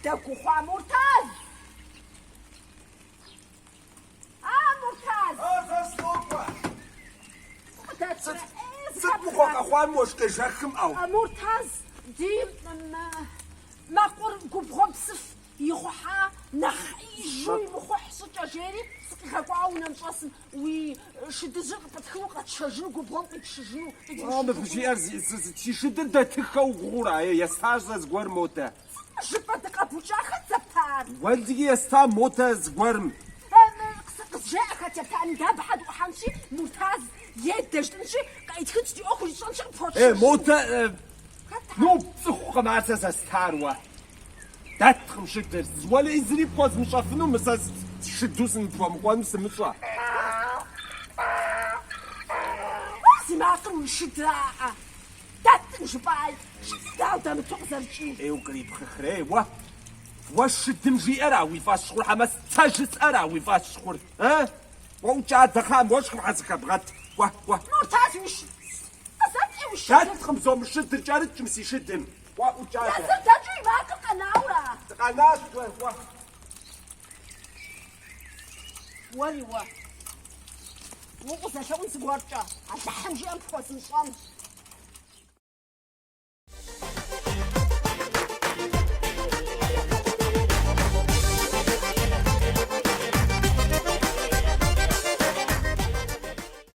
داكو خوا مرتاز مرتاز تصلوبة مرتاز سبوخوك أخوان موشك جاكم أو مرتاز دي ما قرب كوب بصف يخوحا نخي جوي مخوح سجا جيري سكيخاكو عاونا نفصل وشد زرق بتخلق تشجنو كوب تشجنو ما فيش أرزي تشدد دا تخو غورا يستاج زغور موتا جبت قابوشا خطبتان والدي يستا موتا زغورم جاءك تبتان دابحد وحنشي مرتاز يدش تمشي قايت كنتي أخرج صنشي بفوتش موتا نو بصخو ما أساس ستاروا داتخم شدر ولا إزري بقوز مشافنو مساس شدوسن بفهم سمشوا ما قروا الشدراء داتن جبال شدراء دام تغزر شي ايو قريب خخري واش تمجي اراوي فاش شخور حماس تاجس اراوي فاش شخور ها وجا دخام واش خمحسك بغات واه مرتاز وش أصدق وش شاد خمسو مش شد رجالة تمسي شدن وجا يا سر تجي معك القناورة تقناش واه ولي وقصة شو نسقورجا عشان حمجي أنفس نصام